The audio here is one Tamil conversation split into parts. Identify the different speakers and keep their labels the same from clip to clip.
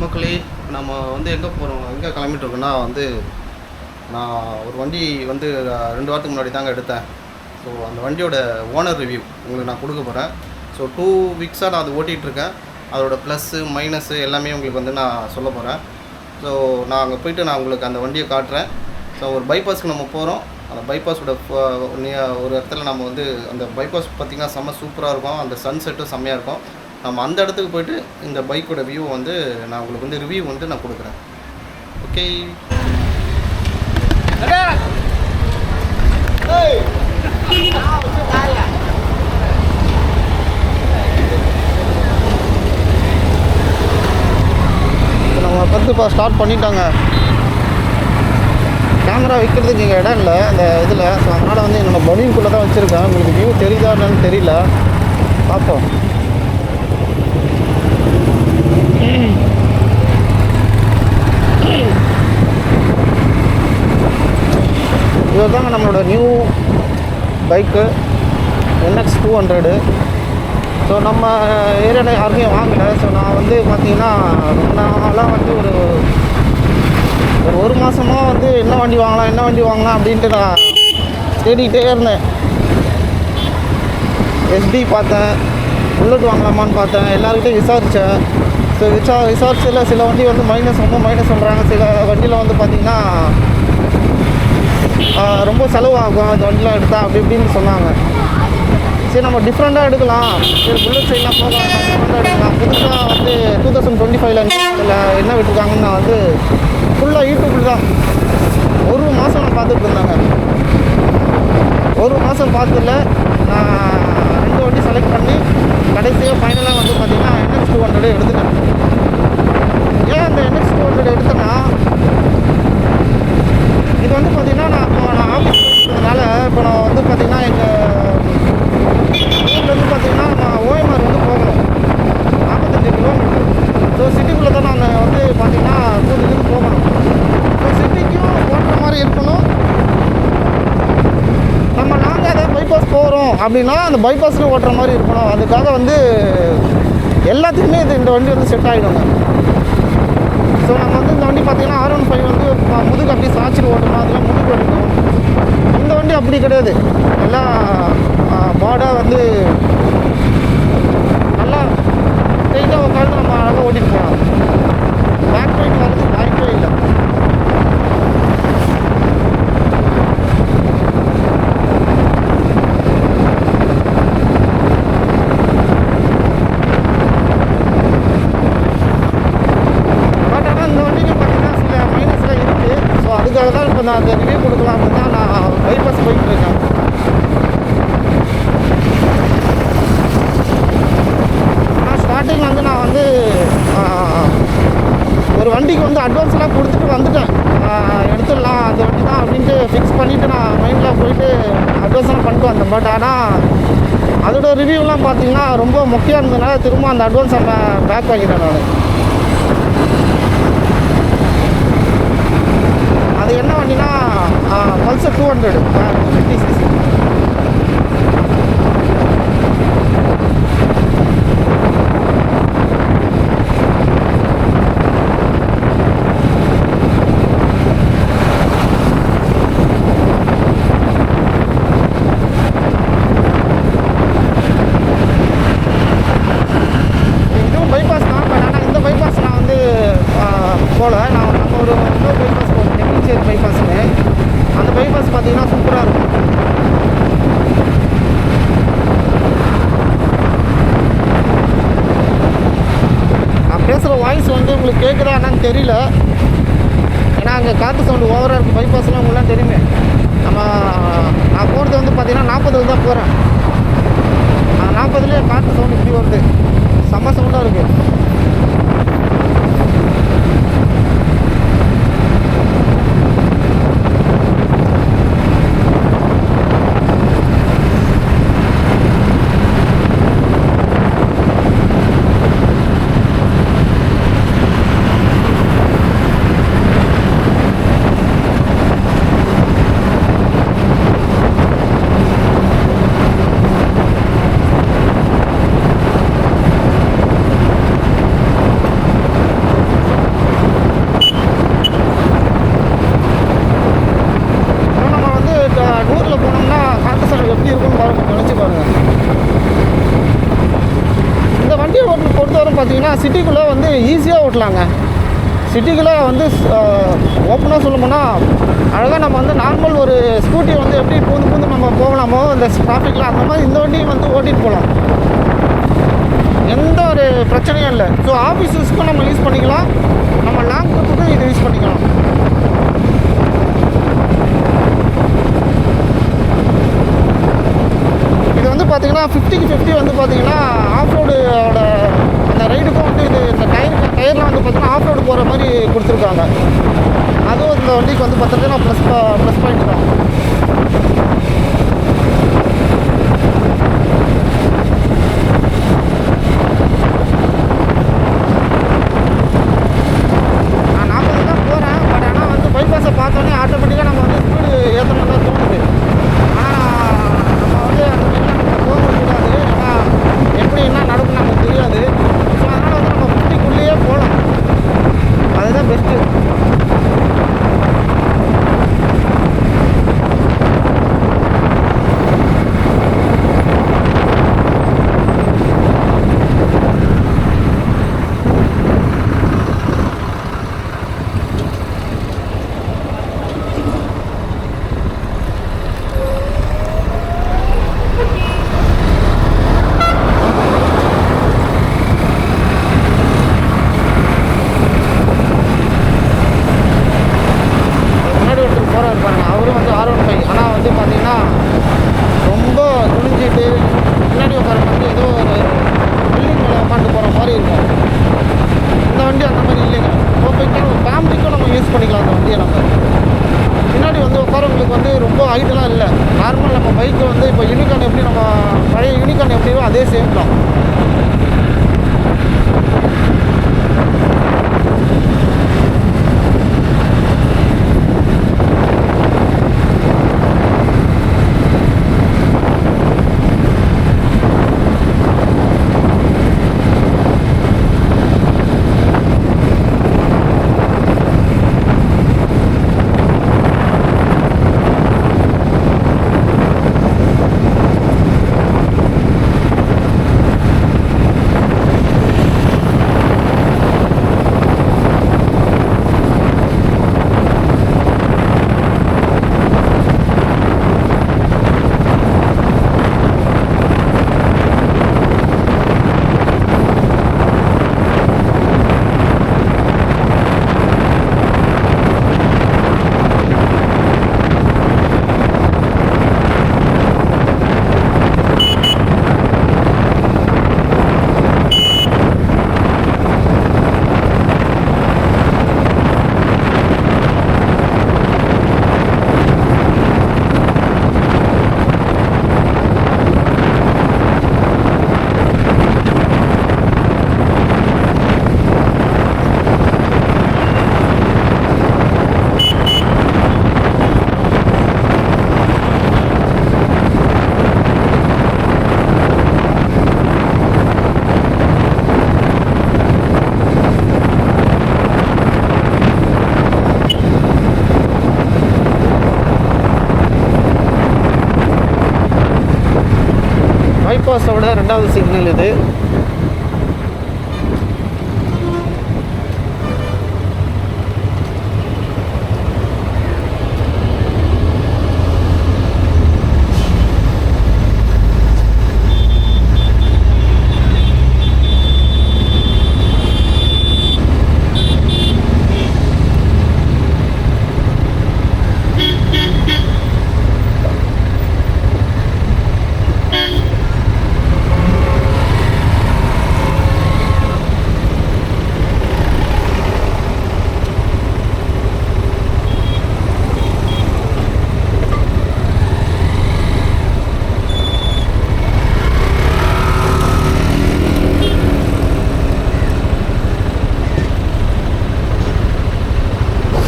Speaker 1: மக்களே, நம்ம எங்கே போகிறோம், எங்கே கிளம்பிட்டுருக்கோன்னா நான் ஒரு வண்டி 2 வாரத்துக்கு முன்னாடி தாங்க எடுத்தேன். ஸோ அந்த வண்டியோட ஓனர் ரிவ்யூ உங்களுக்கு நான் கொடுக்க போகிறேன். ஸோ 2 வீக்ஸாக நான் அது ஓட்டிகிட்ருக்கேன். அதோட ப்ளஸ்ஸு மைனஸு எல்லாமே உங்களுக்கு நான் சொல்ல போகிறேன். ஸோ நான் அங்கே போய்ட்டு நான் உங்களுக்கு அந்த வண்டியை காட்டுறேன். ஸோ ஒரு பைபாஸ்க்கு நம்ம போகிறோம். அந்த பைபாஸோட ஒரு இடத்துல நம்ம அந்த பைபாஸ் பார்த்திங்கன்னா செம்ம சூப்பராக இருக்கும். அந்த சன்செட்டும் செம்மையாக இருக்கும். நம்ம அந்த இடத்துக்கு போய்ட்டு இந்த பைக்கோட வியூ நான் உங்களுக்கு ரிவ்யூ நான் கொடுக்குறேன். ஓகே, நம்ம இப்போ ஸ்டார்ட் பண்ணிட்டாங்க. கேமரா வைக்கிறதுக்கு இங்கே இடம் இல்லை அந்த இதில். ஸோ அதனால் என்னோடய பலூன்குள்ளே தான் வச்சுருக்கேன். உங்களுக்கு வியூ தெரியுதா என்னன்னு தெரியல, பார்ப்போம். இது தாங்க நம்மளோட நியூ பைக்கு NX 200. ஸோ நம்ம ஏரியாவில் யாருமே வாங்கலை. ஸோ நான் பார்த்திங்கன்னா ரொம்ப நாளாக ஒரு மாதமாக என்ன வண்டி வாங்கலாம் அப்படின்ட்டு நான் தேடிக்கிட்டே இருந்தேன். SD பார்த்தேன், புல்லட் வாங்கலாமான்னு பார்த்தேன், எல்லாருக்கிட்டையும் விசாரித்தேன். ஸோ விசாரிச்சதில் சில வண்டி ரொம்ப மைனஸ் சொல்கிறாங்க. சில வண்டியில் பார்த்திங்கன்னா ரொம்ப செலவாகும் அந்த வண்டிலாம் எடுத்தால் அப்படி இப்படின்னு சொன்னாங்க. சரி, நம்ம டிஃப்ரெண்ட்டாக எடுக்கலாம். சரி, புல்லட் சைட்லாம் போகலாம், டிஃப்ரெண்ட்டாக எடுக்கலாம். புதுசாக 2025 என்ன விட்டுருக்காங்கன்னு நான் ஃபுல்லாக யூடியூப்பில் தான் ஒரு மாதம் நான் பார்த்துட்டு இருந்தாங்க. ஒரு மாதம் பார்த்ததில்ல நான் 2 வண்டி செலக்ட் பண்ணி கடைசியாக ஃபைனலாக பார்த்திங்கன்னா NX 200 எடுத்துட்டேன். ஏன் அந்த NX 200 எடுத்தேன்னா, இது பார்த்திங்கன்னா நான் ஆஃபீஸ் போகிறதுனால இப்போ நான் பார்த்திங்கன்னா எங்கள் ஊர்லேருந்து பார்த்திங்கன்னா நான் OMR போகணும் 45 கிலோமீட்டர். ஸோ சிட்டிக்குள்ளே தான் நான் பார்த்திங்கன்னா கூட்டிகிட்டு போகணும். ஸோ சிட்டிக்கும் ஓட்டுற மாதிரி இருக்கணும். நம்ம நாங்கள் ஏதாவது பைபாஸ் போகிறோம் அப்படின்னா அந்த பைபாஸில் ஓட்டுற மாதிரி இருக்கணும். அதுக்காக எல்லாத்துக்குமே இந்த வண்டி செட் ஆகிடுங்க. ஸோ நம்ம இந்த வண்டி பார்த்திங்கன்னா R15 முதுகு அப்படி சாய்ச்சிட்டு ஓட்டணும், அதெல்லாம் முதுகு ஓட்டணும். இந்த வண்டி அப்படி கிடையாது. எல்லாம் பாடாக நல்லா ஸ்ட்ரெயிட்டாக உட்காந்து நம்ம அழகாக ஓட்டிகிட்டு போகலாம். பேக் பெயின் வரது வாய்ப்பே இல்லை. அதுக்காக தான் இப்போ நான் அந்த ரிவ்யூ கொடுக்கலாம் அப்படின்னு தான் நான் பைபாஸ் போயிட்டு இருக்கேன். ஆனால் ஸ்டார்டிங் நான் ஒரு வண்டிக்கு அட்வான்ஸ்லாம் கொடுத்துட்டு வந்துட்டேன். எடுத்துடலாம் அந்த வண்டி தான் அப்படின்ட்டு ஃபிக்ஸ் பண்ணிவிட்டு நான் மைண்டில் போயிட்டு அட்வான்ஸ்லாம் பண்ணிட்டு வந்தேன். பட் ஆனால் அதோட ரிவ்யூலாம் பார்த்திங்கன்னா ரொம்ப முக்கியம் இருந்ததுனால திரும்ப அந்த அட்வான்ஸை பேக் பண்ணிட்டேன் நான். அது என்ன வண்டினா பல்சர் 200 50cc. இதுவும் பைபாஸ் தான். பட் ஆனால் இந்த பைபாஸ் நான் போகல. நான் நம்ம ஒரு பைபாஸ் போகணும், நெக்லிச்சேரி பைபாஸ்னு. அந்த பைபாஸ் பார்த்திங்கன்னா சூப்பராக இருக்கும். நான் பேசுகிற வாய்ஸ் உங்களுக்கு கேட்குதா என்னன்னு தெரியல. ஏன்னா அங்கே காற்று சவுண்டு ஓவராக இருக்கும். பைபாஸ்லாம் உங்களாம் தெரியுமே. நான் போகிறது பார்த்திங்கன்னா 40 தான் போகிறேன். 40லேயே காற்று சவுண்டு இப்படி வருது, செம்ம சவுண்டாக இருக்குது.
Speaker 2: வந்து ஈஸியாக ஓட்டலாங்க. சிட்டிக்குள்ளே வந்து ஓப்பனாக சொல்லணும்னா அழகாக நம்ம வந்து நார்மல் ஒரு ஸ்கூட்டி வந்து எப்படி பூந்து பூந்து நம்ம போகலாமோ இந்த டிராஃபிக்கில், அந்த மாதிரி இந்த வண்டியும் வந்து ஓட்டிகிட்டு போகலாம். எந்த ஒரு பிரச்சனையும் இல்லை. ஸோ ஆஃபீஸ் யூஸ்க்கும் நம்ம யூஸ் பண்ணிக்கலாம், நம்ம லாங் ட்ரிப்புக்கும் இது யூஸ் பண்ணிக்கலாம். இது வந்து பார்த்திங்கன்னா 50க்கு 50 வந்து பார்த்திங்கன்னா ஆஃப் ரோடோட அந்த ரைடுக்கும் வந்து இது இந்த டயர்லாம் வந்து பார்த்திங்கன்னா ஆஃப் ரோடு போகிற மாதிரி கொடுத்துருக்காங்க. அதுவும் இந்த வண்டிக்கு வந்து பார்த்திங்கன்னா ப்ளஸ் பாயிண்ட் தான். நான் 40 தான் போகிறேன். பட் ஆனால் வந்து பைபாஸை பார்த்தோன்னே ஆட்டோமேட்டிக்காக நம்ம வந்து ஸ்பீடு ஏற்றணும் தான் தோணுது. ஆனால் நம்ம வந்து அந்த மாதிரிலாம் போகக்கூடாது. ஏன்னா எப்படி என்ன நடக்கும் நமக்கு தெரியாது. ஸோ அதனால் வந்து நம்ம 50க்குள்ளேயே போகலாம், அதுதான் பெஸ்ட்டு. அவரும் வந்து R15. ஆனால் வந்து பார்த்தீங்கன்னா ரொம்ப துணிஞ்சிட்டு பின்னாடி உட்கார வந்து ஏதோ ஒரு பில்டிங் மேலே உட்காந்து போகிற மாதிரி இருக்கும். இந்த வண்டி அந்த மாதிரி இல்லைங்க. பர்ஃபெக்டான ஒரு ஃபேமிலிக்கும் நம்ம யூஸ் பண்ணிக்கலாம் அந்த வண்டியை. நம்ம பின்னாடி வந்து உட்காரவங்களுக்கு வந்து ரொம்ப ஹைட்டெலாம் இல்லை. நார்மல் நம்ம பைக்கு வந்து இப்போ யூனிகார்ன் எப்படி நம்ம பழைய யூனிகார்ன் எப்படியோ அதே சேம் தான். பைபாஸை விட ரெண்டாவது சிக்னல் இது.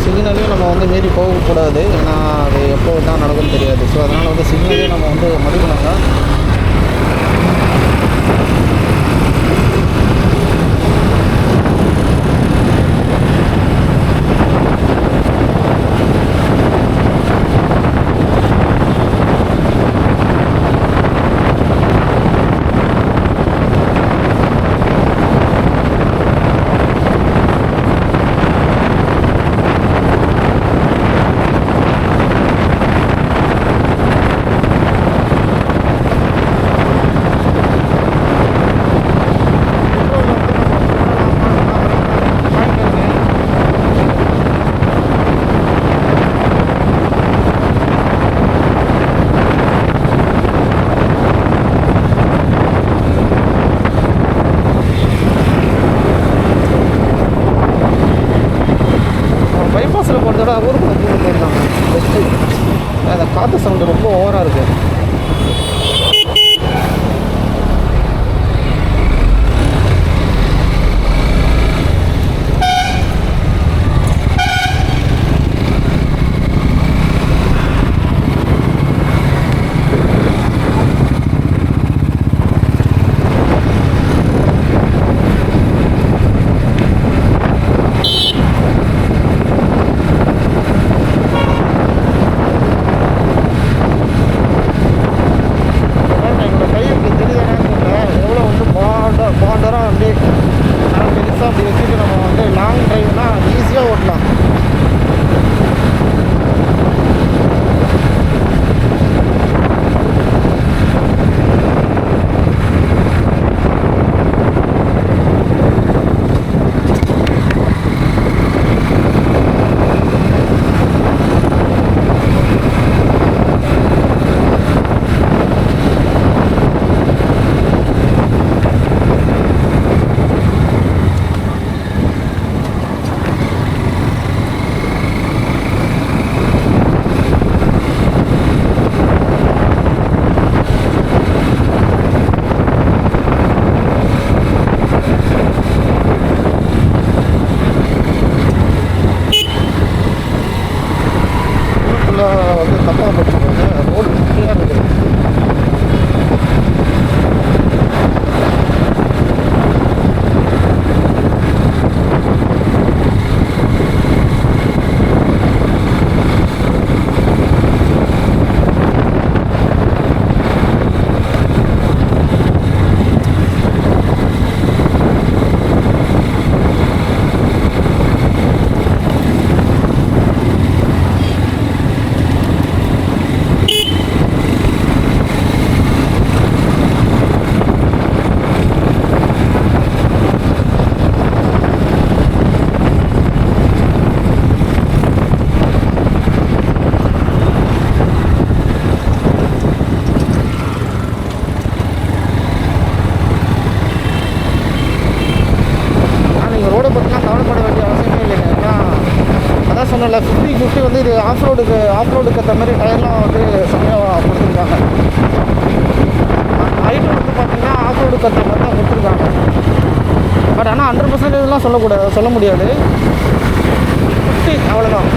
Speaker 2: சிக்னலையும் நம்ம வந்து மீறி போகக்கூடாது. ஏன்னா அது எப்போ தான் நடக்கும்னு தெரியாது. ஸோ அதனால் வந்து சிக்னலையும் நம்ம வந்து மதிக்கணுங்க. ஃப்ரெண்டோட ஊருக்குள்ள தூங்க போயிருக்காங்க. பெஸ்ட்டு அந்த காற்று சவுண்டு ரொம்ப ஓவராக இருக்குது. அப்படி வச்சுட்டு நம்ம வந்து லாங் ட்ரைவ்னா ஈஸியாக ஓட்டலாம். வந்து தப்பாக போட்டுருக்காங்க. ரோடு கிளியராக இருக்குது. சொன்னல 50 வந்து இது ஆஃப்ரோடுக்கு ஏற்ற மாதிரி டயர்லாம் வந்து செம்மையாக கொடுத்துருக்காங்க. ஹைட்டு வந்து பார்த்திங்கன்னா ஆஃப்ரோடுக்கு ஏற்ற மாதிரி தான் கொடுத்துருக்காங்க. பட் ஆனால் 100% இதெல்லாம் சொல்ல முடியாது. 50 அவ்வளோதான்.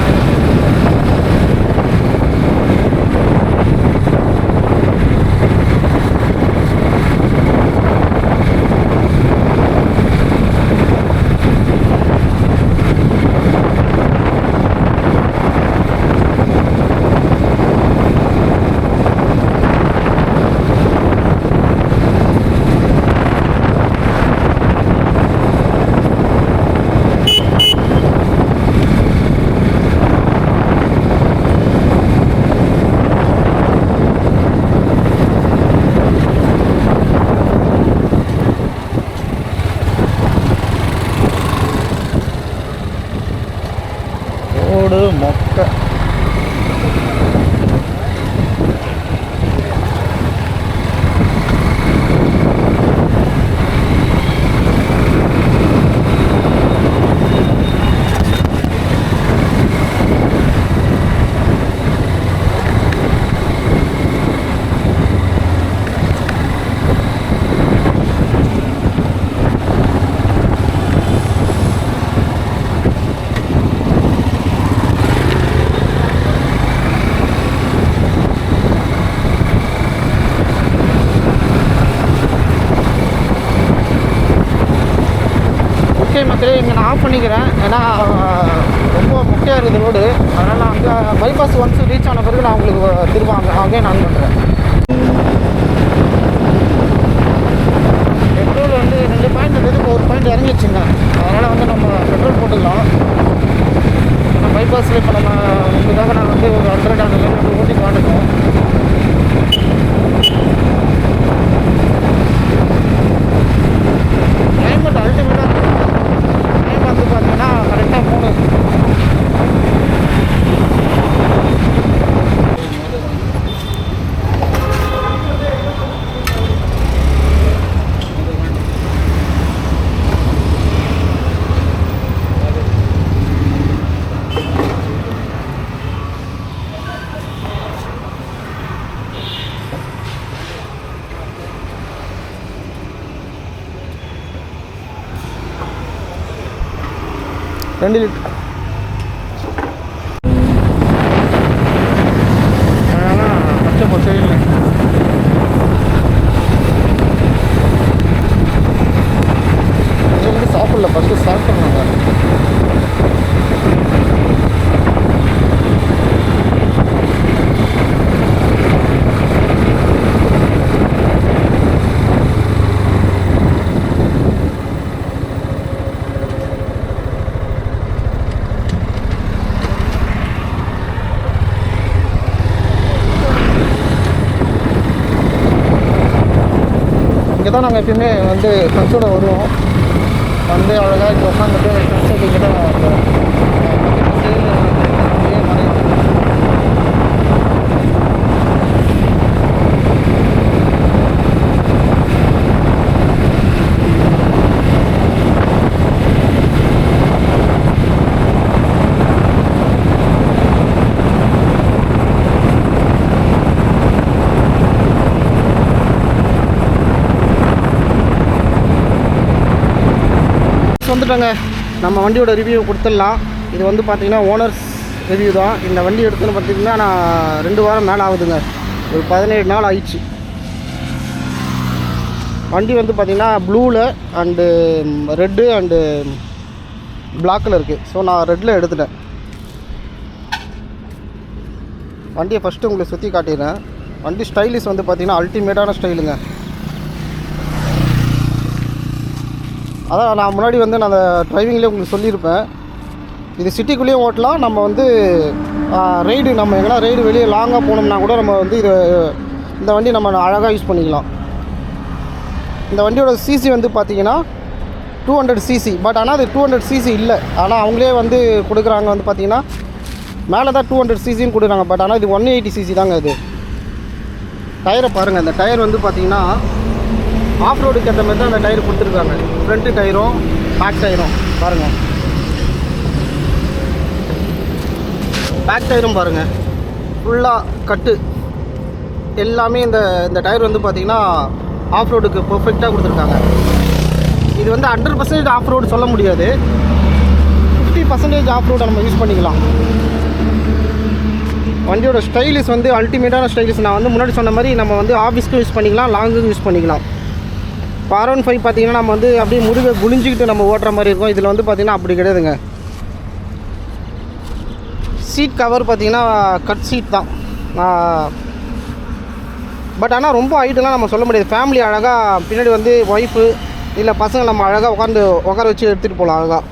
Speaker 2: மொக்க மக்களே. இங்கே நான் ஆஃப் பண்ணிக்கிறேன். ஏன்னா ரொம்ப முக்கியம் இருக்குது ரோடு. அதனால் நான் வந்து பைபாஸ் ஒன்ஸ் ரீச் ஆன பிறகு நான் உங்களுக்கு திரும்ப அங்கே நான் பண்ணுறேன். பெட்ரோல் வந்து 2 பாயிண்ட் இருந்தது, 1 பாயிண்ட் இறங்கிடுச்சுங்க. அதனால் வந்து நம்ம பெட்ரோல் போட்டுக்கலாம். ஏன்னா பைபாஸில் இப்போ நம்ம உங்களுக்காக நான் வந்து ஒரு 100 அந்த மாதிரி ஓட்டி காட்டுறோம். கிளைமேட் அல்டிமேட்டாக டைம் வந்து பார்த்தீங்கன்னா கரெக்டாக 3. 2 லிட்டர். கஷ்டப்பட்டு இல்லை. இது வந்து சாப்பிடல, ஃபஸ்ட்டு சாப்பிட்றாங்க. இங்கே தான் நாங்கள் எப்பயுமே வந்து ஃப்ரெண்ட்ஸோட வருவோம். வந்து அழகாக இங்கே உட்காந்துட்டு ஃப்ரெண்ட்ஸுக்கு கிட்ட வந்துட்டோங்க. நம்ம வண்டியோட ரிவ்யூ கொடுத்துடலாம். இது வந்து பார்த்திங்கன்னா ஓனர்ஸ் ரிவ்யூ தான். இந்த வண்டி எடுத்துன்னு பார்த்திங்கன்னா நான் 2 வாரம் மேலே ஆகுதுங்க. ஒரு 17 நாள் ஆயிடுச்சு. வண்டி வந்து பார்த்திங்கன்னா ப்ளூவில் அண்டு ரெட்டு அண்டு பிளாக்கில் இருக்குது. ஸோ நான் ரெட்டில் எடுத்துட்டேன். வண்டியை ஃபஸ்ட்டு உங்களுக்கு சுற்றி காட்டிடுறேன். வண்டி ஸ்டைலிஷ் வந்து பார்த்திங்கன்னா அல்டிமேட்டான ஸ்டைலுங்க. அதான் நான் முன்னாடி வந்து நான் அந்த டிரைவிங்லேயே உங்களுக்கு சொல்லியிருப்பேன். இது சிட்டிக்குள்ளேயும் ஓட்டலாம். நம்ம வந்து ரைடு, நம்ம எங்கன்னா ரைடு வெளியே லாங்காக போனோம்னா கூட நம்ம வந்து இந்த வண்டி நம்ம அழகாக யூஸ் பண்ணிக்கலாம். இந்த வண்டியோட சிசி வந்து பார்த்திங்கன்னா 200 சிசி. பட் ஆனால் அது 200 சிசி இல்லை. ஆனால் அவங்களே வந்து கொடுக்குறாங்க வந்து பார்த்திங்கன்னா மேலே தான் 200 சிசின்னு கொடுக்குறாங்க. பட் ஆனால் இது 180 சிசி தாங்க. இது டயரை பாருங்கள். இந்த டயர் வந்து பார்த்திங்கன்னா ஆஃப் ரோடுக்கு ஏற்ற மாதிரி தான் அந்த டயர் கொடுத்துருக்காங்க. ஃப்ரண்ட்டு டயரும் பேக் டயரும் பாருங்கள். பேக் டயரும் பாருங்கள், ஃபுல்லாக கட்டு எல்லாமே. இந்த டயர் வந்து பார்த்திங்கன்னா ஆஃப் ரோடுக்கு பர்ஃபெக்டாக கொடுத்துருக்காங்க. இது வந்து 100% ஆஃப் ரோடு சொல்ல முடியாது. 50% ஆஃப் ரோடை நம்ம யூஸ் பண்ணிக்கலாம். வண்டியோட ஸ்டைலிஷ் வந்து அல்டிமேட்டான ஸ்டைலிஷ். நான் வந்து முன்னாடி சொன்ன மாதிரி நம்ம வந்து ஆஃபீஸ்க்கு யூஸ் பண்ணிக்கலாம், லாங்குக்கு யூஸ் பண்ணிக்கலாம். இப்போ R15 பார்த்திங்கன்னா நம்ம வந்து அப்படியே முருகை குளிஞ்சிக்கிட்டு நம்ம ஓட்டுற மாதிரி இருக்கும். இதில் வந்து பார்த்திங்கன்னா அப்படி கிடையாதுங்க. சீட் கவர் பார்த்திங்கன்னா கட் சீட் தான். பட் ஆனால் ரொம்ப ஹைட்டெல்லாம் நம்ம சொல்ல முடியாது. ஃபேமிலி அழகாக பின்னாடி வந்து ஒய்ஃபு இல்லை பசங்க நம்ம அழகாக உட்கார வச்சு எடுத்துகிட்டு போகலாம் அழகாக.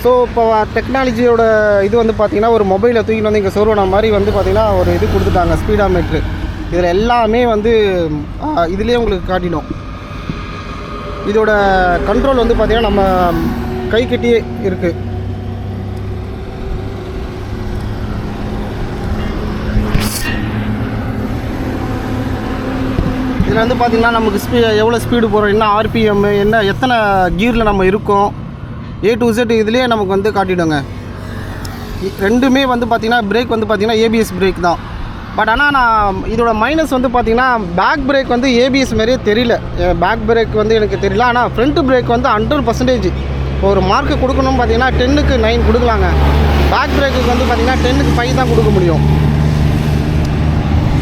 Speaker 2: ஸோ இப்போ டெக்னாலஜியோட இது வந்து பார்த்திங்கன்னா ஒரு மொபைலை தூக்கிட்டு வந்து இங்கே சொருவன மாதிரி வந்து பார்த்திங்கன்னா ஒரு இது கொடுத்துட்டாங்க, ஸ்பீடாமீட்ரு. இதில் எல்லாமே வந்து இதுலேயே உங்களுக்கு காட்டிடும். இதோட கண்ட்ரோல் வந்து பார்த்திங்கன்னா நம்ம கை கட்டியே இருக்குது. இதில் வந்து பார்த்திங்கன்னா நமக்கு எவ்வளோ ஸ்பீடு போகிறோம், என்ன RPM, என்ன எத்தனை கியரில் நம்ம இருக்கோம், A to Z இதுலேயே நமக்கு வந்து காட்டிவிடுங்க. ரெண்டுமே வந்து பார்த்திங்கன்னா பிரேக் வந்து பார்த்திங்கன்னா ABS பிரேக் தான். பட் ஆனால் நான் இதோட மைனஸ் வந்து பார்த்திங்கன்னா பேக் பிரேக் வந்து ABS மாதிரியே தெரியல. பேக் பிரேக் வந்து எனக்கு தெரியல. ஆனால் ஃப்ரண்ட் பிரேக் வந்து 100% ஒரு மார்க்கு கொடுக்கணும் பார்த்திங்கன்னா 10க்கு 9 கொடுக்கலாங்க. பேக் பிரேக்குக்கு வந்து பார்த்திங்கன்னா 10க்கு 5 தான் கொடுக்க முடியும்.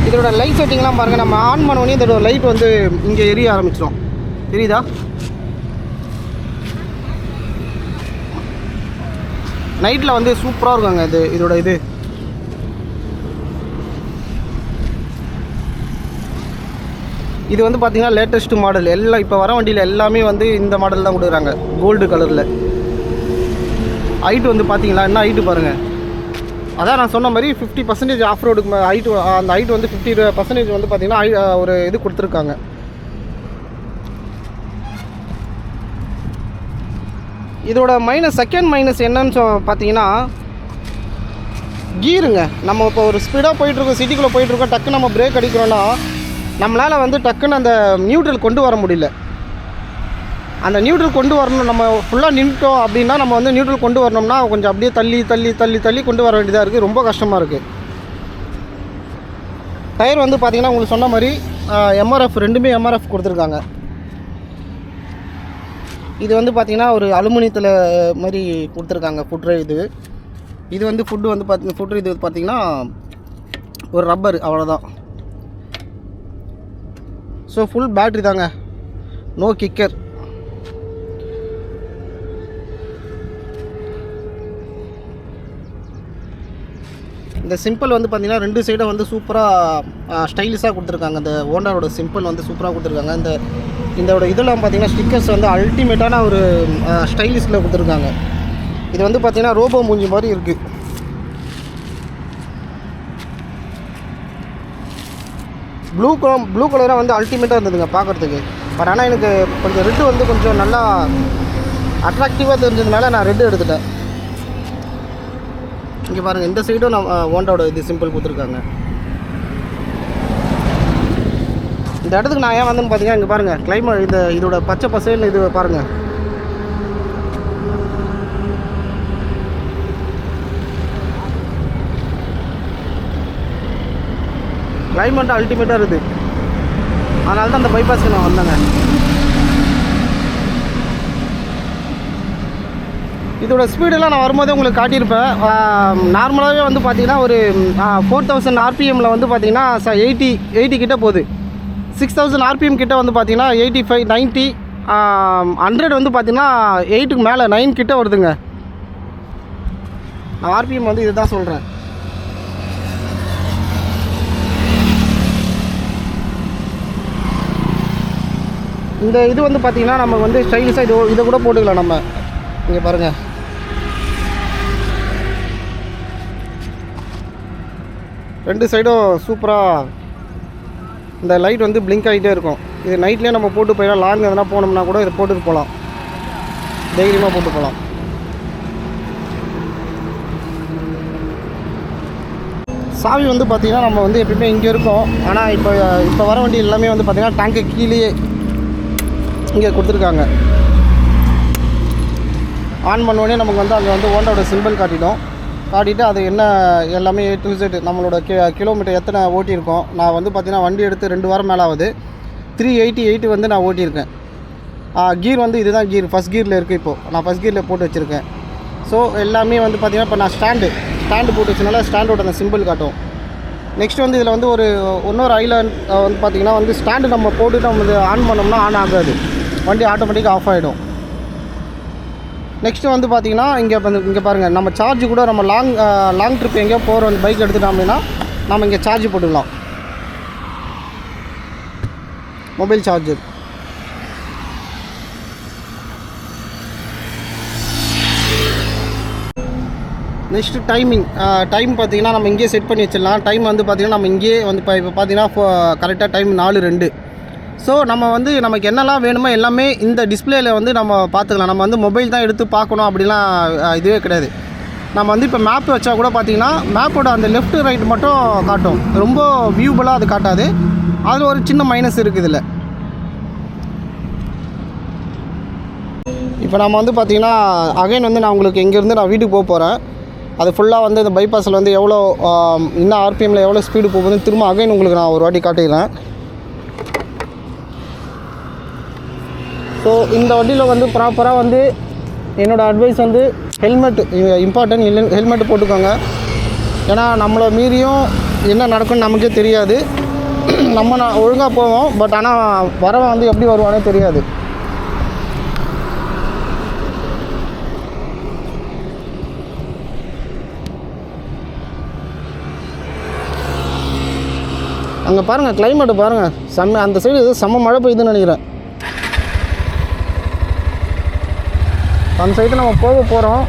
Speaker 2: இதோட லைட் செட்டிங்லாம் பாருங்கள். நம்ம ஆன் பண்ணோடனே இதோட லைட் வந்து இங்கே எரிய ஆரம்பிச்சிடும். தெரியுதா? நைட்டில் வந்து சூப்பராக இருக்குங்க இதோட இது. இது வந்து பார்த்திங்கன்னா லேட்டஸ்ட்டு மாடல். எல்லாம் இப்போ வர வண்டியில் எல்லாமே வந்து இந்த மாடல் தான் கொடுக்குறாங்க, கோல்டு கலரில். ஹைட்டு வந்து பார்த்திங்களா, என்ன ஹைட்டு பாருங்கள். அதான் நான் சொன்ன மாதிரி 50% ஆஃப் ரோடுக்கு ஹைட்டு. அந்த ஹைட்டு வந்து 50% வந்து பார்த்திங்கன்னா ஒரு இது கொடுத்துருக்காங்க. இதோட செகண்ட் மைனஸ் என்னன்னு பார்த்தீங்கன்னா கீருங்க. நம்ம இப்போ ஒரு ஸ்பீடாக போயிட்டுருக்கோம், சிட்டிக்குள்ளே போயிட்டுருக்கோம், டக்குன்னு நம்ம பிரேக் அடிக்கிறோன்னா நம்மளால் வந்து டக்குன்னு அந்த நியூட்ரல் கொண்டு வர முடியல. அந்த நியூட்ரல் கொண்டு வரணும். நம்ம ஃபுல்லாக நின்றுட்டோம் அப்படின்னா நம்ம வந்து நியூட்ரல் கொண்டு வரணும்னா கொஞ்சம் அப்படியே தள்ளி கொண்டு வர வேண்டியதாக இருக்குது. ரொம்ப கஷ்டமாக இருக்குது. டயர் வந்து பார்த்திங்கன்னா உங்களுக்கு சொன்ன மாதிரி MRF, ரெண்டுமே MRF கொடுத்துருக்காங்க. இது வந்து பார்த்திங்கன்னா ஒரு அலுமினியத்தில் மாதிரி கொடுத்துருக்காங்க ஃபுட்ரு. இது வந்து ஃபுட்டு வந்து ஃபுட்ரு இது பார்த்திங்கன்னா ஒரு ரப்பர், அவ்வளோதான். ஸோ ஃபுல் பேட்ரி தாங்க, நோ கிக்கர். இந்த சிம்பிள் வந்து பார்த்திங்கன்னா 2 சைடும் வந்து சூப்பராக ஸ்டைலிஷாக கொடுத்துருக்காங்க. இந்த ஹோண்டாவோட சிம்பிள் வந்து சூப்பராக கொடுத்துருக்காங்க. இதோட இதெல்லாம் பார்த்திங்கன்னா ஸ்டிக்கர்ஸ் வந்து அல்டிமேட்டான ஒரு ஸ்டைலிஷில் கொடுத்துருக்காங்க. இது வந்து பார்த்திங்கன்னா ரோபோ மூஞ்சி மாதிரி இருக்குது. ப்ளூ கலராக வந்து அல்டிமேட்டாக இருந்ததுங்க பார்க்குறதுக்கு. பட் ஆனால் எனக்கு கொஞ்சம் ரெட்டு வந்து கொஞ்சம் நல்லா அட்ராக்டிவாக தெரிஞ்சதுனால நான் ரெட்டு எடுத்துட்டேன். இங்கே பாருங்கள், இந்த சைடும் நான் ஹோண்டாவோட இது சிம்பிள் கொடுத்துருக்காங்க. இந்த இடத்துக்கு நான் ஏன் வந்தேன்னு பார்த்தீங்கன்னா, இங்கே பாருங்கள் கிளைமேட், இதோட பச்சை பசேல்னு இது பாருங்கள். கிளைமேட் அல்டிமேட்டாக இருக்குது. அதனால தான் அந்த பைபாஸ்க்கு நான் வந்தேங்க. இதோட ஸ்பீடெல்லாம் நான் வரும்போதே உங்களுக்கு காட்டியிருப்பேன். நார்மலாகவே வந்து பார்த்திங்கன்னா ஒரு 4000 RPMல வந்து பார்த்திங்கன்னா 80 கிட்ட போகுது. 6000 RPM கிட்ட வந்து பார்த்திங்கன்னா 85, 90, 100 வந்து பார்த்திங்கன்னா 8க்கு மேலே 9 கிட்ட வருதுங்க. நான் RPM வந்து இதுதான் சொல்கிறேன். இந்த இது வந்து பார்த்திங்கன்னா நம்ம வந்து ஸ்டைலிஷாக இதை கூட போட்டுக்கலாம் நம்ம. இங்கே பாருங்கள், ரெண்டு சைடும் சூப்பராக இந்த லைட் வந்து பிளிங்க் ஆகிட்டே இருக்கும். இது நைட்லேயே நம்ம போட்டு போயிடலாம். லாங் எதனா போனோம்னா கூட இதை போட்டுட்டு போகலாம், தைரியமாக போட்டு போகலாம். சாவி வந்து பார்த்திங்கன்னா நம்ம வந்து எப்பயுமே இங்கே இருக்கும். ஆனால் இப்போ வர வண்டி எல்லாமே வந்து பார்த்திங்கன்னா டேங்க்கு கீழேயே இங்கே கொடுத்துருக்காங்க. ஆன் பண்ணோடனே நமக்கு வந்து அங்கே வந்து ஹோண்டாவோட சிம்பிள் காட்டிட்டு அது என்ன எல்லாமே A to Z நம்மளோட கிலோமீட்டர் எத்தனை ஓட்டியிருக்கோம். நான் வந்து பார்த்திங்கன்னா வண்டி எடுத்து 2 வாரம் மேலே ஆகுது. 388 வந்து நான் ஓட்டியிருக்கேன். கீர் வந்து இதுதான் கீர், ஃபஸ்ட் கீரில் இருக்குது. இப்போது நான் ஃபஸ்ட் கீரில் போட்டு வச்சுருக்கேன். ஸோ எல்லாமே வந்து பார்த்திங்கன்னா இப்போ நான் ஸ்டாண்டு போட்டு வச்சனால ஸ்டாண்டோட அந்த சிம்பிள் காட்டும். நெக்ஸ்ட் வந்து இதில் வந்து இன்னொரு ஐலாண்ட் வந்து பார்த்திங்கன்னா வந்து ஸ்டாண்டு நம்ம போட்டுட்டு நம்ம இது ஆன் பண்ணோம்னா ஆன் ஆகாது, வண்டி ஆட்டோமேட்டிக்காக ஆஃப் ஆகிடும். நெக்ஸ்ட்டு வந்து பார்த்திங்கன்னா இங்கே பாருங்கள், நம்ம சார்ஜ் கூட நம்ம லாங் ட்ரிப் எங்கேயோ போகிற அந்த பைக் எடுத்துட்டோம் அப்படின்னா நம்ம இங்கே சார்ஜ் போட்டுக்கலாம், மொபைல் சார்ஜர். நெக்ஸ்ட்டு டைம் பார்த்திங்கன்னா நம்ம இங்கேயே செட் பண்ணி வச்சிடலாம். டைம் வந்து பார்த்திங்கன்னா நம்ம இங்கேயே வந்து இப்போ பார்த்திங்கன்னா கரெக்டாக டைம் 4:02. ஸோ நம்ம வந்து நமக்கு என்னெல்லாம் வேணுமோ எல்லாமே இந்த டிஸ்பிளேயில் வந்து நம்ம பார்த்துக்கலாம். நம்ம வந்து மொபைல் தான் எடுத்து பார்க்கணும் அப்படிலாம் இதுவே கிடையாது. நம்ம வந்து இப்போ மேப் வச்சா கூட பார்த்திங்கன்னா மேப்போட அந்த லெஃப்ட் ரைட் மட்டும் காட்டும், ரொம்ப வியூபலாக அது காட்டாது. அதில் ஒரு சின்ன மைனஸ் இருக்குது இதில். இப்போ நம்ம வந்து பார்த்திங்கன்னா அகைன் வந்து நான் உங்களுக்கு இங்கேருந்து நான் வீட்டுக்கு போக போகிறேன். அது ஃபுல்லாக வந்து இந்த பைபாஸில் வந்து எவ்வளோ இன்னும் RPMல எவ்வளோ ஸ்பீடு போகுதுன்னு திரும்ப அகைன் உங்களுக்கு நான் ஒரு வாட்டி காட்டிடுறேன். ஸோ இந்த வண்டியில் வந்து ப்ராப்பராக வந்து என்னோடய அட்வைஸ் வந்து ஹெல்மெட் இம்பார்ட்டன்ட், ஹெல்மெட் போட்டுக்கோங்க. ஏன்னா நம்மளை மீறியும் என்ன நடக்கும்னு நமக்கே தெரியாது. நம்ம ஒழுங்காக போவோம், பட் ஆனால் வரவன் வந்து எப்படி வருவானே தெரியாது. அங்கே பாருங்கள் கிளைமேட்டு பாருங்கள், செம்ம. அந்த சைடு செம்ம மழை பெய்யுதுன்னு நினைக்கிறேன். அந்த சைடு நம்ம போக போகிறோம்.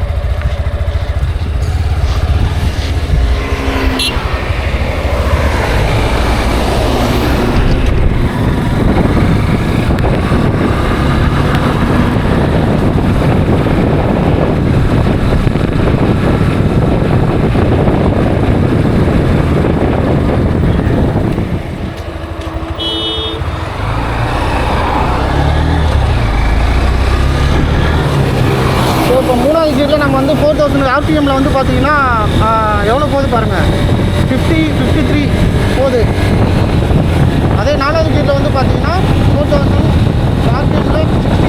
Speaker 2: இப்போ 3வது கீரில் நம்ம வந்து 4000 RPMல வந்து பார்த்திங்கன்னா எவ்வளோ போகுது பாருங்கள், 53 போகுது. அதே 4வது கீரில் வந்து பார்த்திங்கன்னா 4000 RPMல 60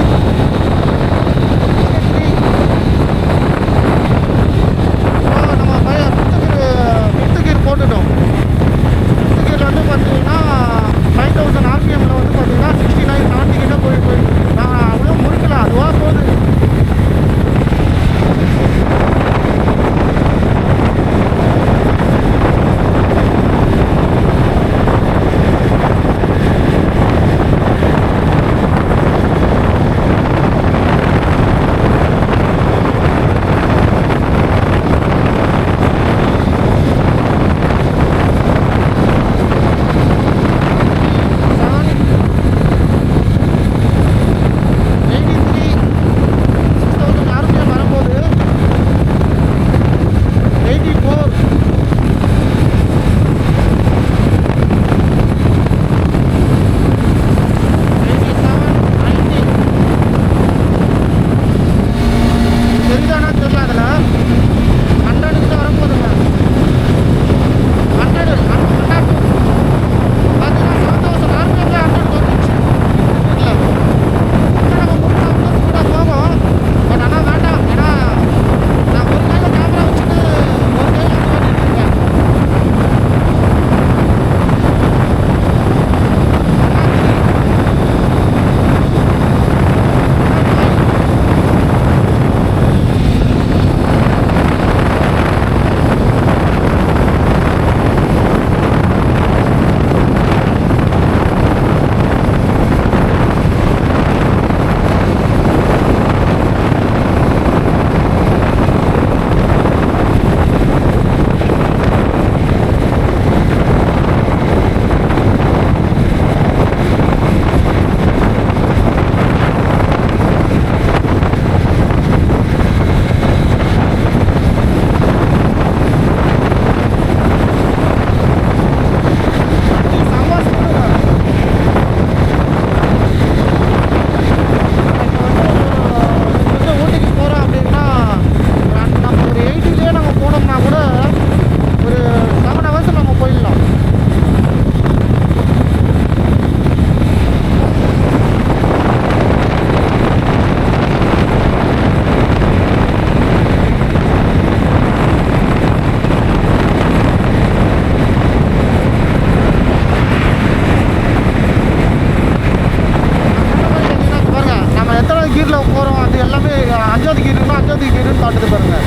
Speaker 2: கொஞ்சம் திடீர்னு காட்டுது பாருங்கள்.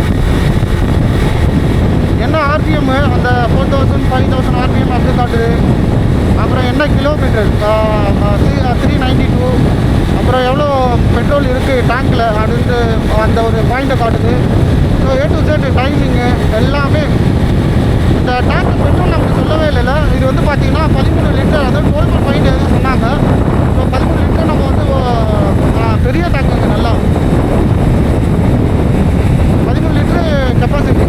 Speaker 2: என்ன ஆர்பிஎம் அந்த 4000 5000 ஆர்பிஎம் அப்படி காட்டுது. அப்புறம் என்ன கிலோமீட்டர் 392, அப்புறம் எவ்வளோ பெட்ரோல் இருக்குது டேங்க்கில் அப்படின்ட்டு அந்த ஒரு பாயிண்ட்டை காட்டுது. So A to Z timing எல்லாமே. இந்த டேங்க் பெட்ரோல் நமக்கு சொல்லவே இல்லைல்ல. இது வந்து பார்த்திங்கன்னா 13 லிட்டர், அதாவது 12.5 எதுவும் சொன்னாங்க. ஸோ 13 லிட்டர் நம்ம வந்து பெரிய டேங்குங்க, நல்லா 13 லிட்டரு கெப்பாசிட்டி.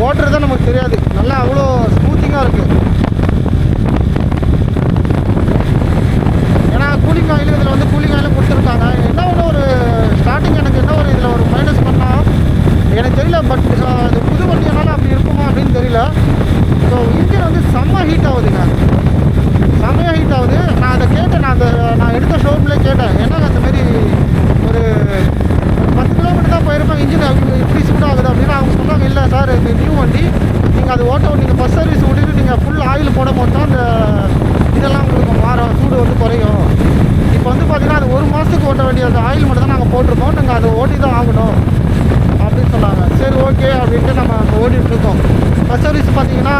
Speaker 2: ஓட்டுறது நமக்கு தெரியாது, நல்லா அவ்வளோ ஸ்மூத்திங்காக இருக்குது. ஏன்னா கூலிங் ஆயில் இதில் வந்து கூலிங் ஆயிலும் கொடுத்துருக்காங்க. என்ன ஒரு ஸ்டார்டிங் எனக்கு என்ன ஒரு இதில் ஒரு மைனஸ் பண்ணால் எனக்கு தெரியல. பட் இது புது வண்டியானாலும் அப்படி இருக்குமா அப்படின்னு தெரியல. ஸோ இன்ஜின் வந்து செம்ம ஹீட் ஆகுதுங்க, செம்மையாக ஹீட் ஆகுது. நான் அதை கேட்டேன், நான் எடுத்த ஷோரூம்லேயே கேட்டேன், என்னங்க அந்தமாரி ஒரு 10 கிலோமீட்டர் தான் போயிருப்பேன், இன்ஜின் இப்படி சூட் ஆகுது அப்படின்னு. அவங்க சொன்னாங்க, இல்லை சார் இது நியூ வண்டி, நீங்கள் அது நீங்கள் ஃபஸ்ட் சர்வீஸ் விட்டுட்டு நீங்கள் ஃபுல் ஆயில் போடும் போது தான் அந்த இதெல்லாம் உங்களுக்கு மாறும், சூடு வந்து குறையும். இப்போ வந்து பார்த்தீங்கன்னா அது 1 மாதத்துக்கு ஓட்ட வேண்டிய அந்த ஆயில் மட்டும் தான் நாங்கள் போட்டிருக்கோம், நீங்கள் அதை ஓட்டி தான் ஆகணும் அப்படின்னு சொன்னாங்க. சரி ஓகே அப்படின்ட்டு நம்ம ஓட்டிகிட்டு இருக்கோம். ஃபஸ்ட் சர்வீஸ் பார்த்தீங்கன்னா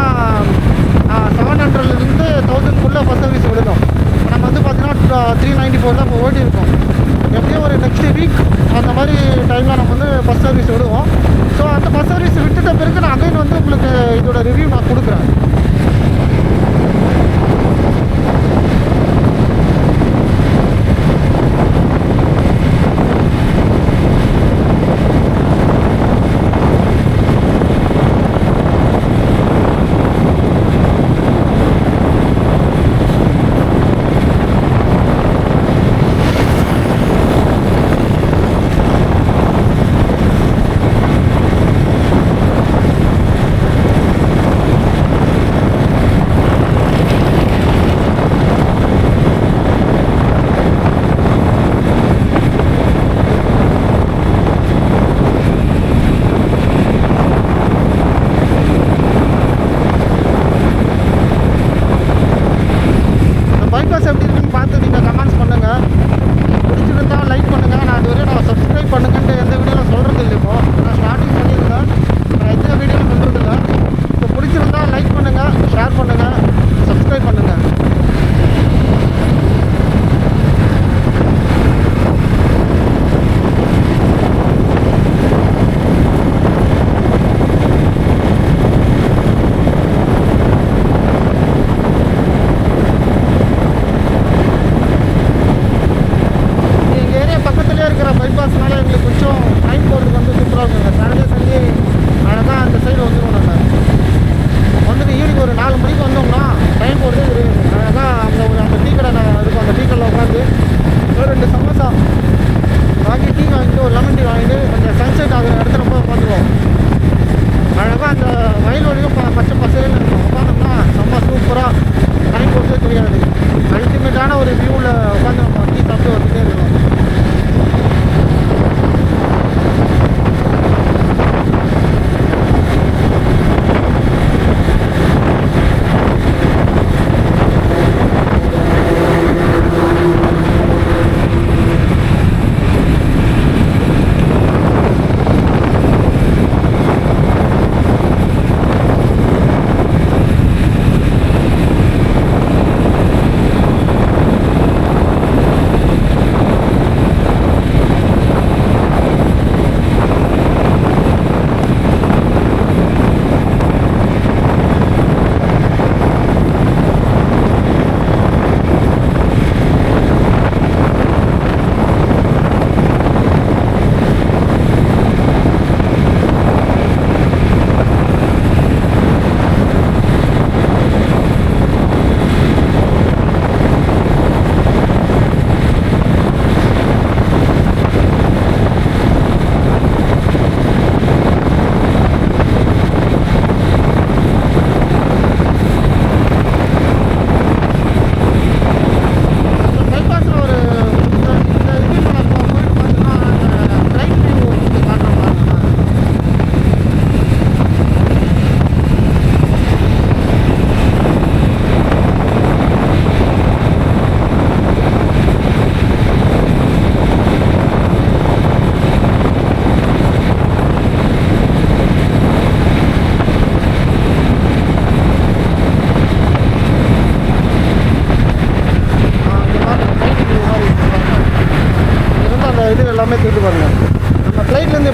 Speaker 2: 700லேருந்து 1000 ஃபஸ்ட் சர்வீஸ் விடணும். நம்ம வந்து பார்த்தீங்கன்னா 394 தான் இப்போ ஓட்டி இருக்கோம். எப்படியும் ஒரு நெக்ஸ்ட் வீக் அந்த மாதிரி டைமில் நம்ம வந்து ஃபஸ்ட் சர்வீஸ் விடுவோம். ஸோ அந்த ஃபஸ்ட் சர்வீஸ் விட்டுட்ட பிறகு நான் அகைன் வந்து உங்களுக்கு இதோட ரிவ்யூ நான் கொடுக்குறேன்.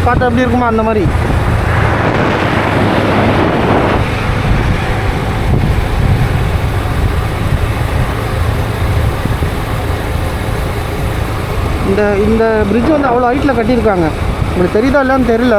Speaker 2: பார்த்தா எப்படி இருக்குமோ அந்த மாதிரி. இந்த பிரிட்ஜ் வந்து அவ்வளோ ஹைட்டில் கட்டியிருக்காங்க. உங்களுக்கு தெரியுதா இல்லைன்னு தெரியல.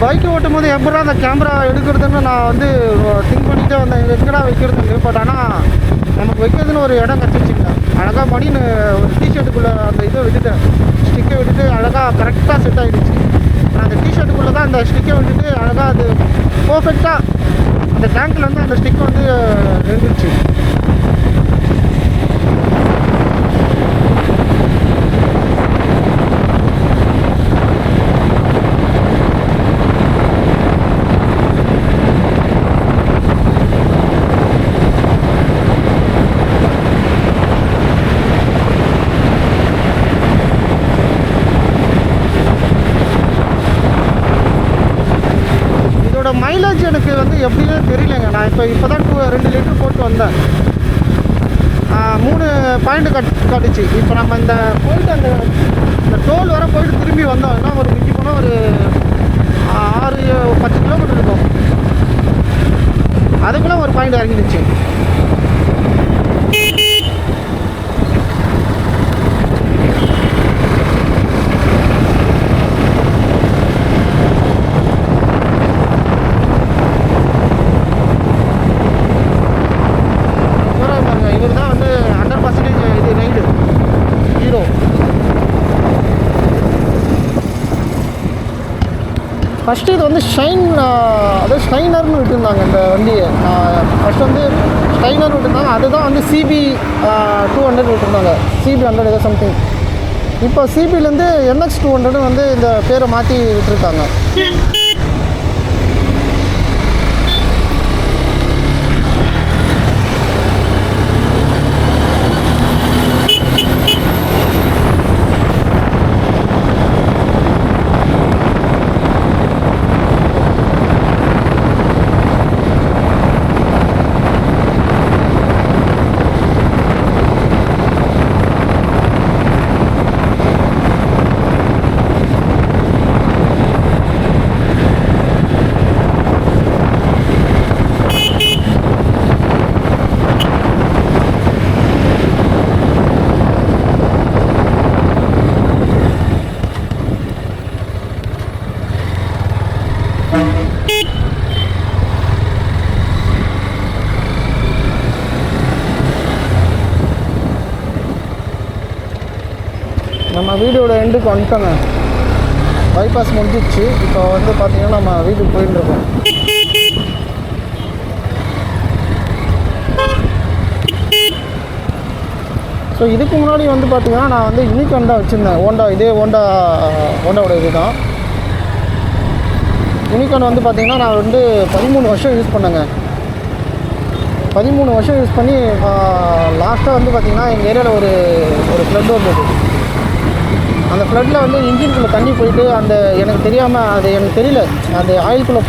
Speaker 2: பைக்கு ஓட்டும் போது எப்படா அந்த கேமரா எடுக்கிறதுன்னு நான் வந்து திங்க் பண்ணிகிட்டே வந்தேன். எங்கடா வைக்கிறதுன்னு. பட் ஆனால் நமக்கு வைக்கிறதுன்னு ஒரு இடம் கிடச்சிருச்சுங்க. அழகாக மணின்னு ஒரு டிஷர்ட்டுக்குள்ளே அந்த இதை விட்டுட்டேன், ஸ்டிக்கை விட்டுட்டு அழகாக கரெக்டாக செட் ஆகிடுச்சு. அந்த டிஷர்ட்டுக்குள்ளே தான் அந்த ஸ்டிக்கை விட்டுட்டு அழகாக அது பர்ஃபெக்டாக அந்த டேங்க்கில் வந்து அந்த ஸ்டிக் வந்து இருந்துச்சு. மைலேஜ் எனக்கு வந்து எப்படின்னு தெரியலைங்க. நான் இப்போ தான் 2 லிட்டர் போட்டு வந்தேன். 3 பாயிண்ட் காட்டுச்சு. இப்போ நம்ம இந்த போயிட்டு அந்த டோல் வர போயிட்டு திரும்பி வந்தோம்னா ஒரு மிஞ்சி போனால் ஒரு 6-10 கிலோமீட்டர் இருக்கும். அதுக்குள்ளே ஒரு பாயிண்ட் இறங்கிடுச்சு. ஃபஸ்ட்டு இது வந்து அதாவது ஸ்டைனர்னு விட்டுருந்தாங்க இந்த வண்டியை. ஃபஸ்ட் வந்து ஸ்டைனர் விட்டுருந்தாங்க. அதுதான் வந்து CB 200 விட்டுருந்தாங்க, CB 100 ஏதோ சம்திங். இப்போ CBலேருந்து NX 200 வந்து இந்த பேரை மாற்றி விட்டுருக்காங்க. நம்ம வீடியோட எண்டுக்கு வந்துட்டோங்க. பைபாஸ் முடிஞ்சிச்சு. இப்போ வந்து பார்த்திங்கன்னா நம்ம வீட்டுக்கு போயிட்டுருக்கோம். ஸோ இதுக்கு முன்னாடி வந்து பார்த்திங்கன்னா நான் வந்து யூனிகார்ன் தான் வச்சுருந்தேன். ஹோண்டாவோட இது தான். யூனிகார்ன் வந்து பார்த்திங்கன்னா நான் வந்து 13 வருஷம் யூஸ் பண்ணேங்க. 13 வருஷம் யூஸ் பண்ணி லாஸ்ட்டாக வந்து பார்த்திங்கன்னா எங்கள் ஏரியாவில் ஒரு ஃப்ளட் வந்தது. அந்த ஃப்ளட்டில் வந்து இன்ஜின்குள்ளே தண்ணி போயிட்டு எனக்கு தெரியாமல் எனக்கு தெரியல, அது ஆயிலுக்குள்ளே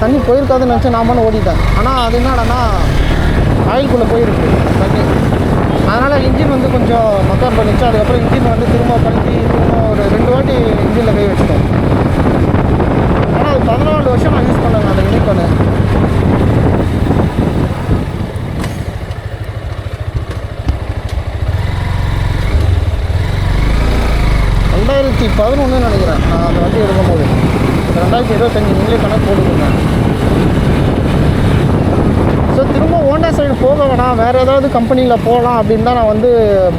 Speaker 2: தண்ணி போயிருக்காதுன்னு நினச்சி நான் மட்டும் ஓடிட்டேன். ஆனால் அது என்னடனா ஆயிலுக்குள்ளே போயிருக்கு தண்ணி. அதனால் இன்ஜின் வந்து கொஞ்சம் மக்கர் பண்ணிச்சு. அதுக்கப்புறம் இன்ஜின் வந்து திரும்ப ஒரு 2 வாட்டி இன்ஜினில் கை வச்சுட்டேன். ஆனால் அது 14 வருஷம் நான் யூஸ் பண்ணேங்க அந்த யூனிகார்னு. நினைக்கிறேன் நான் அந்த வண்டி எடுக்கும்போது. 2025 நீங்களே கணக்கு போட்டுக்கோங்க. ஸோ திரும்ப ஹோண்டா சைடு போக வேணாம், வேறு ஏதாவது கம்பெனியில் போகலாம் அப்படின்னு தான் நான் வந்து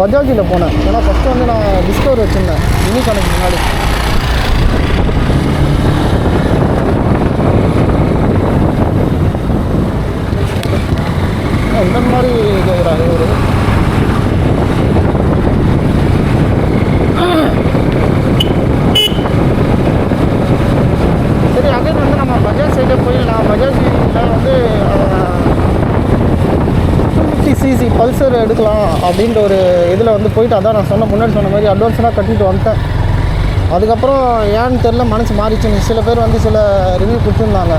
Speaker 2: பஜாஜில் போனேன். ஏன்னா ஃபஸ்ட்டு வந்து நான் டிஸ்கவர் வச்சுருந்தேன் யூனிகார்னுக்கு முன்னாடி. இந்த மாதிரி கேட்குறாரு ஒரு சரி. அகைன் வந்து நம்ம பஜாஜ் சைடே போயிடலாம். பஜாஜ் ஆர்சி பல்சர் எடுக்கலாம் அப்படின்ற ஒரு இதில் வந்து போயிட்டு, அதான் நான் முன்னாடி சொன்ன மாதிரி அட்வான்ஸாக கட்டிட்டு வந்துட்டேன். அதுக்கப்புறம் ஏன்னு தெரில மனசு மாறிச்சுன்னு சில பேர் வந்து சில ரிவ்யூ கொடுத்துருந்தாங்க.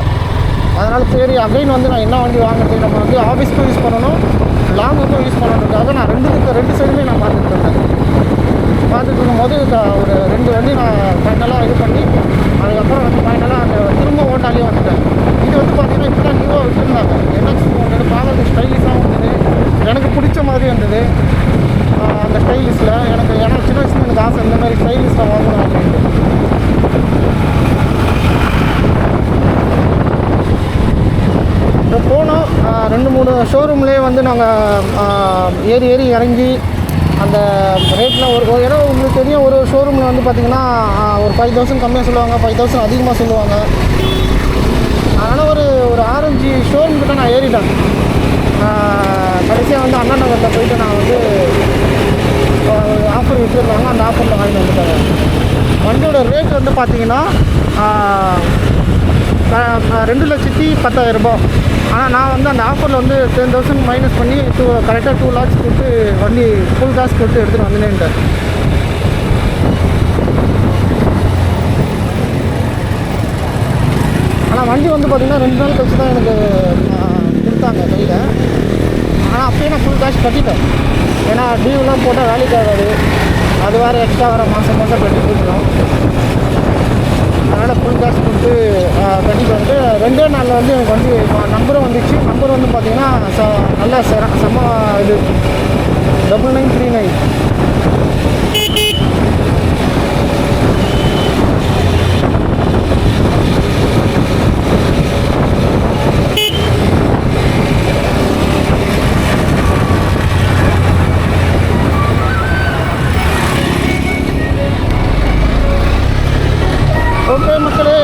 Speaker 2: அதனால் சரி அகைன் வந்து நான் என்ன வண்டி வாங்குறது, நம்ம வந்து ஆஃபீஸ்க்கும் யூஸ் பண்ணணும், லாங்குக்கும் யூஸ் பண்ணுறதுக்காக நான் ரெண்டு சைடுமே நான் பார்த்துட்டு இருந்தேன். பார்த்துட்டு இருக்கும்போது ஒரு 2 வண்டி நான் ஃபைனலாக இது பண்ணி அதுக்கப்புறம் வந்து ஃபைனலாக அந்த திரும்ப ஓட்டாலே வந்துட்டேன். இது வந்து பார்த்திங்கன்னா இப்போ தான் நியூவாக விட்டுருந்தாங்க. NX 200 பார்க்கறது ஸ்டைலிஷாகவும் இருந்தது, எனக்கு பிடிச்ச மாதிரி இருந்தது. அந்த ஸ்டைலிஷில் எனக்கு சின்ன வயசுல எனக்கு ஆசை இந்த மாதிரி ஸ்டைலிஷாக வாங்கணும் அப்படின்ட்டு. இப்போ போனோம் 2-3 ஷோரூம்லேயே வந்து நாங்கள் ஏறி இறங்கி அந்த ரேட்டில் ஒரு ஏன்னா உங்களுக்கு தெரியும், ஒரு ஷோரூமில் வந்து பார்த்திங்கன்னா ஒரு 5000 கம்மியாக சொல்லுவாங்க, 5000 அதிகமாக சொல்லுவாங்க. அதனால் ஒரு 6-5 ஷோரூம் கிட்ட நான் ஏறிட்டேன். கடைசியாக வந்து அண்ணா நகரில் போயிட்டு நான் வந்து ஆஃபர் விட்டுருந்தாங்க, அந்த ஆஃபரில் வாங்கிட்டு வந்துட்டாங்க. வண்டியோட ரேட் வந்து பார்த்திங்கன்னா 2,10,000. ஆனால் நான் வந்து அந்த ஆஃபரில் வந்து 10,000 மைனஸ் பண்ணி கரெக்டாக 2 lakhs கொடுத்து வண்டி ஃபுல் காசு கொடுத்து எடுத்துகிட்டு வந்துட்டேன். ஆனால் வண்டி வந்து பார்த்திங்கன்னா 2 நாள் கழிச்சு தான் எனக்கு கொடுத்தாங்க கையில். ஆனால் அப்போயே நான் ஃபுல் காசு கட்டிட்டேன். ஏன்னா டியூலாம் போட்டால் வேலைக்கு ஆகாது, அது வேறு எக்ஸ்ட்ரா வேறு மாதம் கட்டி கொடுக்கணும். அதனால் ஃபுல் காசு கொடுத்து கட்டிட்டு வந்து 2 நாளில் வந்து எனக்கு வந்து நம்பரும் வந்துச்சு. நம்பர் வந்து பார்த்திங்கன்னா நல்லா செம்ம இது 9939. ஓகே மக்களே,